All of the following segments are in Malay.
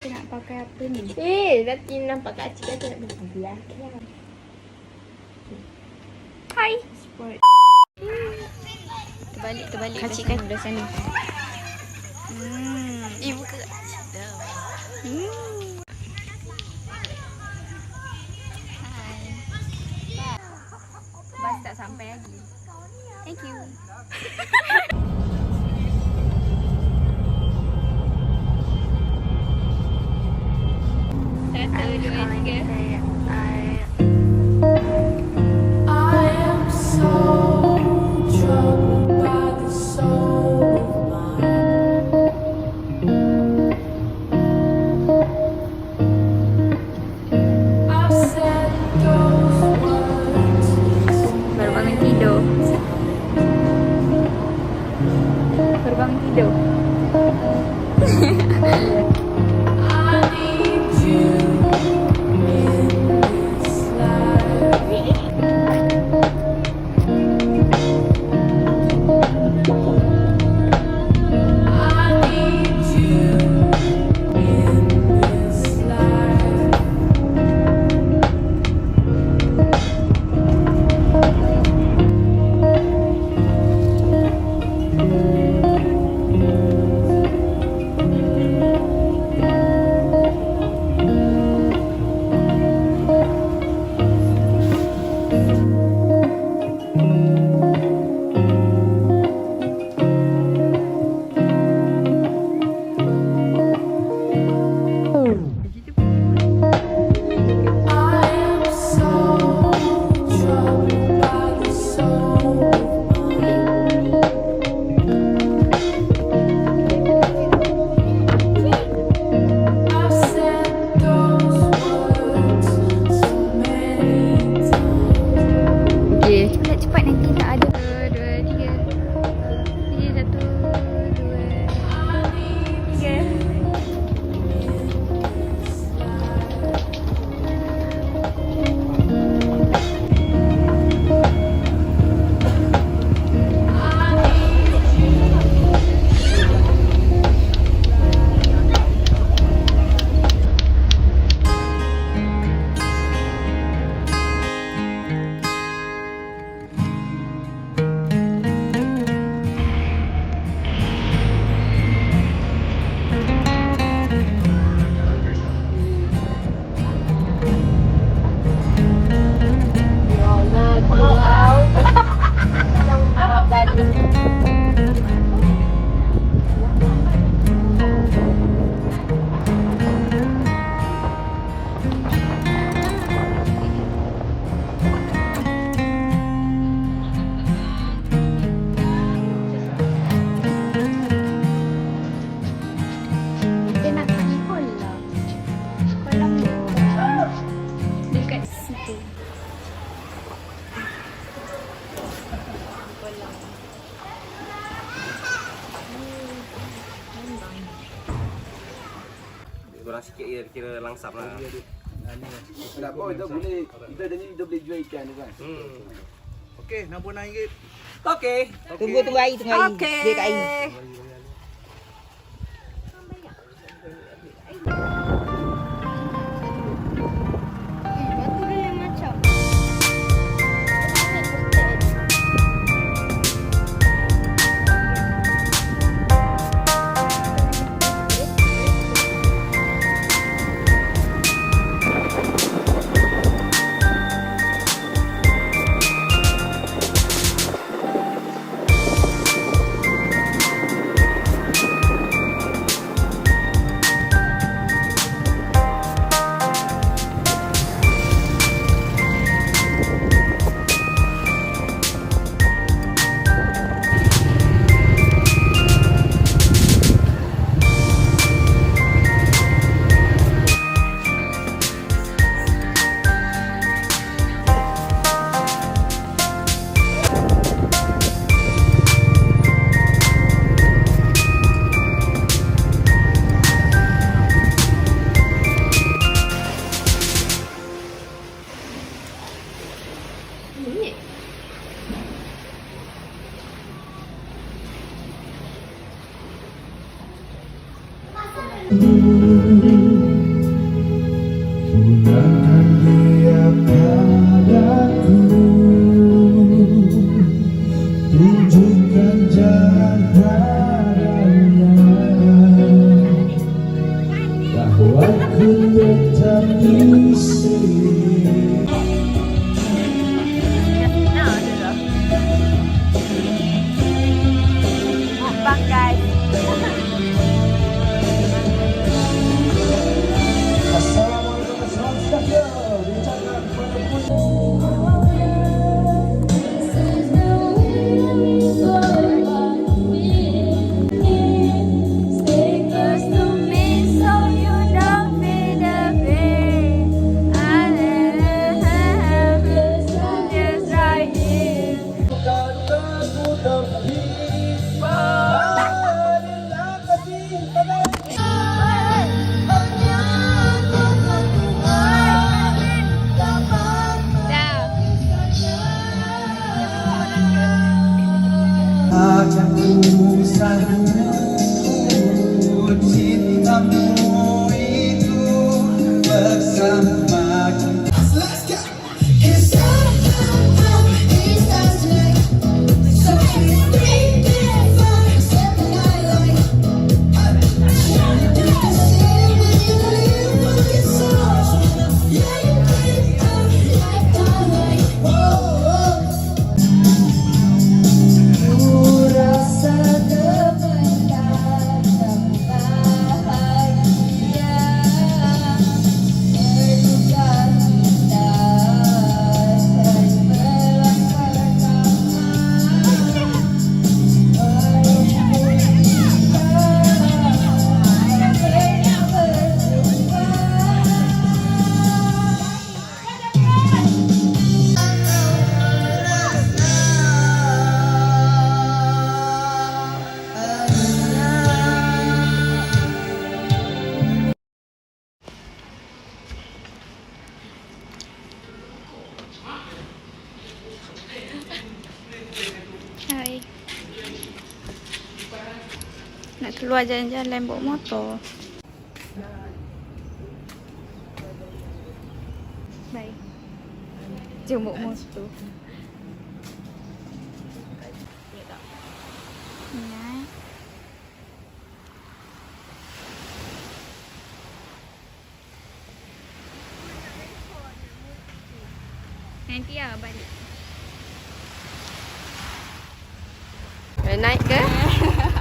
Nak pakai apa ni? Nanti nampak kat cik kata nak pergi belakang. Hai. Sport. Terbalik. Kacik kan dah sana. Buka kat cik dah. Hai. Bas tak sampai lagi. Thank you. Satu, dua, tiga. Baru bangun tidur. Cepat nanti tak ada. 1, 2, 3. 1, Kita nak pergi kolam. Kolam dekat situ. Kurang sikit je kira langsap lah. Tak apa, kita boleh, kita boleh jual ikan tu kan. Okey, RM60. Okey. Tunggu air. Dia kat air. Batu dia yang macam. Mukbang guys. Stay close to me so you don't feel the pain. Just right here. Hai. Nak keluar jalan-jalan bawa motor. Baik. Jom bawa motor. Nah. Nanti ya balik. Naik ke?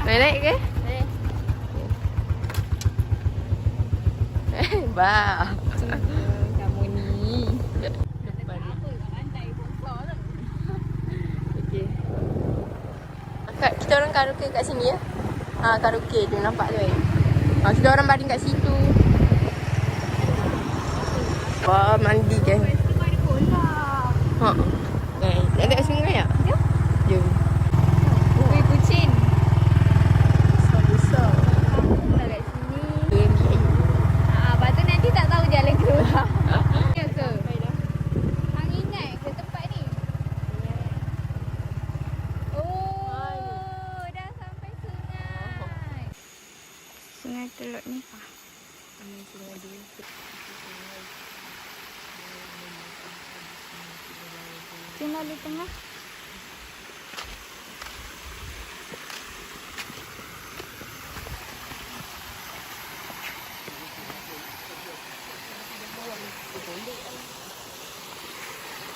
Naik ke? Bah. Kamu ni. Okey. Kita orang karaoke kat sini ya. Karaoke tu nampak tu. Kita orang baring kat situ. Wah, mandi kan. Nak dekat sungai tak? Ya. Jom. Kuih kucing. Besar. Tak kat sini. Lepas tu nanti tak tahu jalan keluar. Ya ke? Hang ingat ke tempat ni? Oh, dah sampai sungai. Sungai Teluk ni. Sini lalu tengah.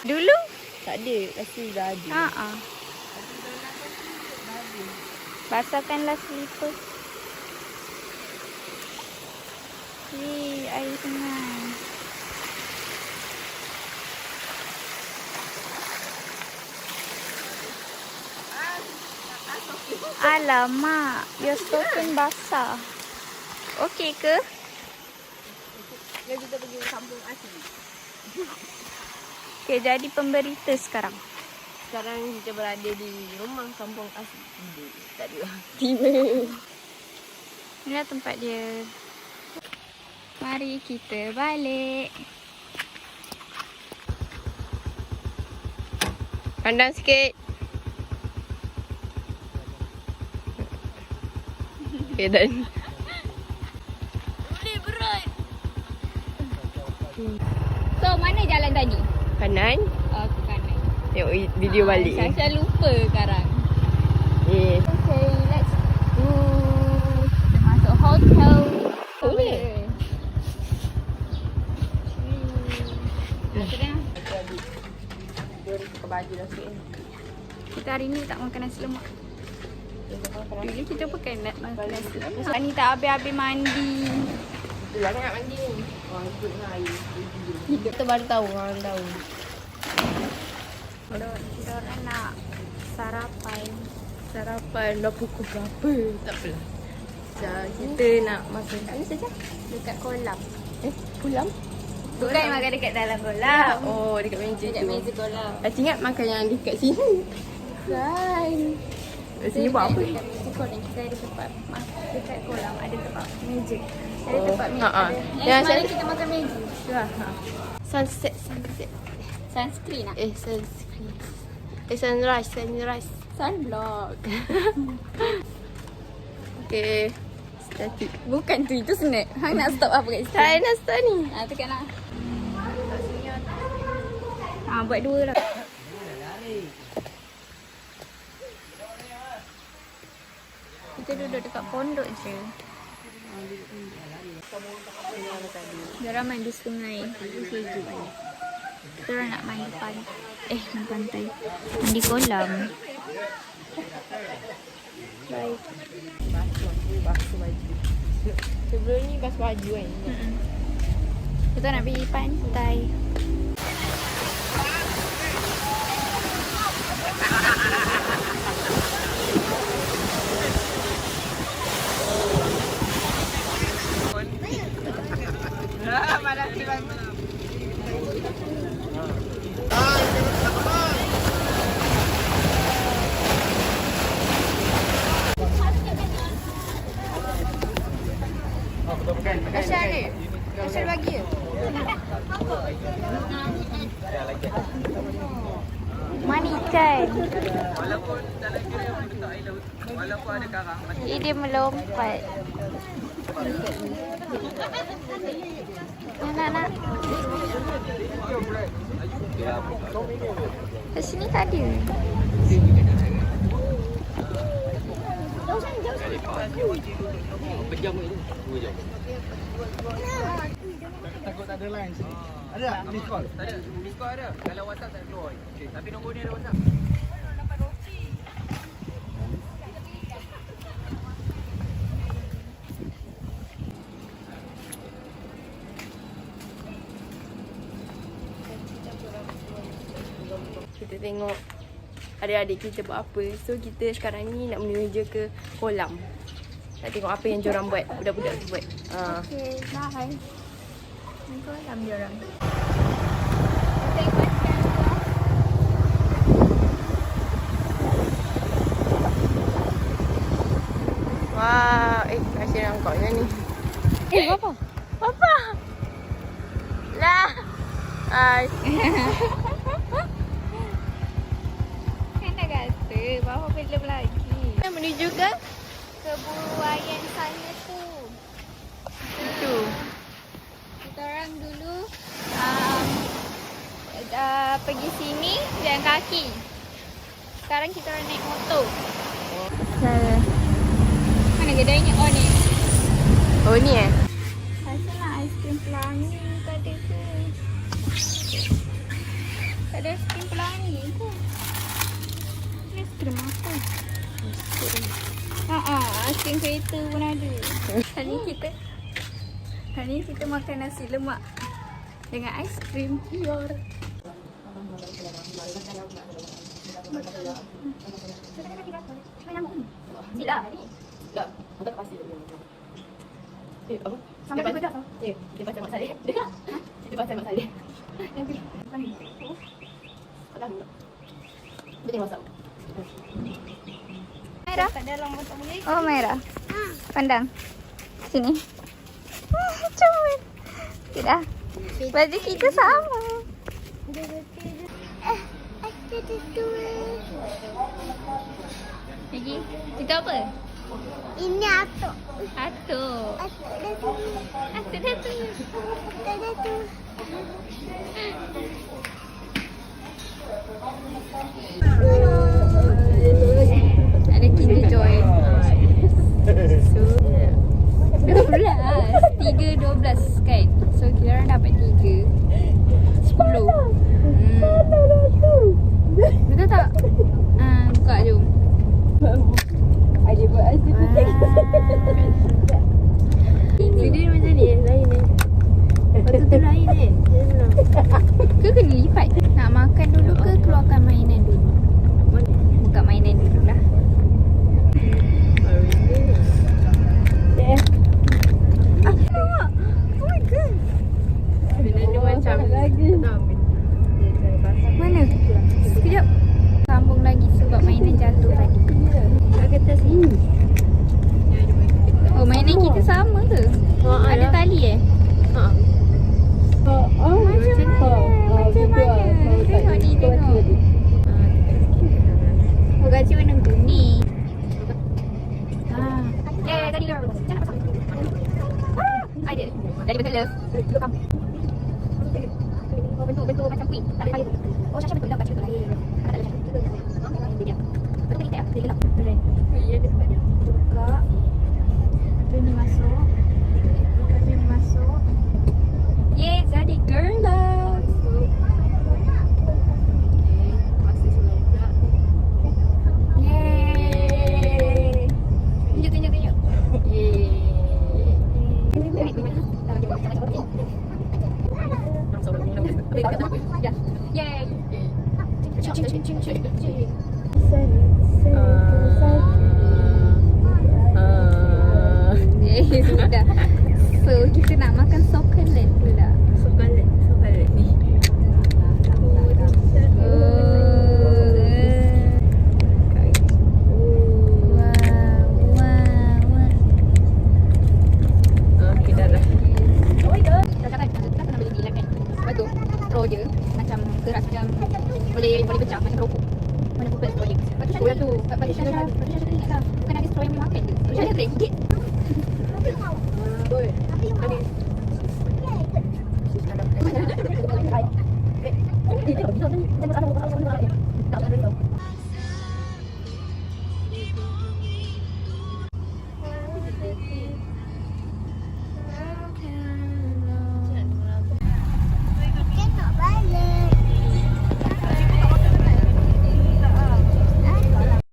Dulu? Tak ada, rasa dah ada. Haa. Basahkanlah slipper. Ni air sungai. Alamak, your stocking basah. Okey ke? Jom kita pergi kampung asli. Okey, jadi pemberita sekarang. Sekarang kita berada di rumah kampung asli. Tak ada. Tiba. Inilah tempat dia. Mari kita balik. Pandang sikit. Okay, dan. Boleh berat. So, mana jalan tadi? Kanan. Oh, ke kanan. Tengok video balik. Saya lupa sekarang. Eh. Okay, let's go. Kita masuk hotel. Boleh. pakai baju dah sikit ni. Kita hari ni tak makan nasi lemak. Dulu kita pakai makan nasi lemak. Hari ni tak habis-habis mandi. Itulah kan nak mandi ni. Orang ikut dengan air. Kita baru tahu, orang tahu. Kita orang nak sarapan. Sarapan dah pukul berapa? Tak apalah. Kita nak makan kat mana saja? Dekat kolam. Kolam? Bukan makan dekat dalam kolam. Oh, dekat meja Dekat tu. meja kolam. Saya ingat makan yang dekat sini. Kan. Kat sini buat apa? Dekat meja kolam. Kita ada tempat dekat kolam. Ada tempat meja. Ada tempat meja. Ha-ha. Yang Yang semalam saya- kita makan meja. Sunset. Sunscreen lah. Sunscreen. Sunrise. Sunblock. Okay. Static. Bukan tu, itu snack. Hang nak stop apa kat situ? Tak nak start ni. Tekan lah. Buat dua lah. Kita duduk dekat pondok je. Diorang main di sungai. Kita orang nak main di pantai. Main pantai. Main di kolam. Baik. Basuh baju. Sebelum ni basuh baju kan. Kita nak pergi pantai. Kashan ni. Kashan bagi je. Mana ikan? Walaupun ada karang. Dia melompat. Nak. Kat sini tak ada. Pejam ni. 2 jam. Takut tak ada line sini. Ada tak? Miss call? Tak ada. Miss call ada. Kalau WhatsApp tak keluar. Okay. Tapi nombor ni ada WhatsApp. Kita tengok adik-adik kita buat apa. So kita sekarang ni nak menuju ke kolam. Nak tengok apa yang diorang buat. Budak-budak tu buat. Okay, bye. Ni kolam dia orang. Wah, kasih rangkaknya ni. Apa? Apa? Lah. Hai. Kan dah kata, bawa belum lagi. Kita menuju ke Kebuayan saya tu. situ. Kita orang dulu pergi sini jalan kaki. Sekarang kita orang naik motor. Mana kedainya? Oh ni. Oh ni Rasa nak aiskrim pelangi tak ada ke? Tak ada aiskrim pelangi ke? Ni aiskrim apa? Aiskrim kereta pun ada. Hari ni kita makan nasi lemak dengan aiskrim liar. Sila. Tak, kita kasih dia. Apa? Sampai dia baca. Dia baca mak saya. Dia baca mak saya. Yang ni. Dia tengok WhatsApp. Merah. Oh merah. Pandang. Sini. Comel. Tidak. Baju kita sama. Lagi. Kita apa? Ini atuk. Atuk. Atuk dah tu. Atuk dah tu. Atuk dah tu. Ada Kinder Joy. So 12. 3-12 kan. So kita orang dapat 3 10. macam lagi. Mana? Sekejap. Sambung lagi sebab mainan jatuh tadi. Kat kertas ni. Oh, mainan kita sama ke? Ada tali eh? Ha. Macam mana? Tengok ni, tengok. Oh, gaji warna kuning. Tadi ada. Dari bentuk love. Oh, bentuk macam queen. Tak ada kepala tu. Oh, Syasha betul lah baca betul lain. Tak ada Syasha. Dia diam. Betul kita ya? Dia gelap. Ya, dia tempat dia. Buka. Lepas ni masuk. Lepas ni masuk. Yeay, jadi girl love. Masih sebelah pula. Yeay. Tunjuk. Yeay. Yeay. Sudah. So, kita nak makan coklat pula. Sokalet ni. Okey, dah lah. Straw je macam keras macam boleh pecah macam rokok. Mana pun straw je. Lepas tu Syasha tu. Lepas tu Syasha ingat tak? Bukan ada straw yang boleh makan je. Syasha tak gigit. Boy.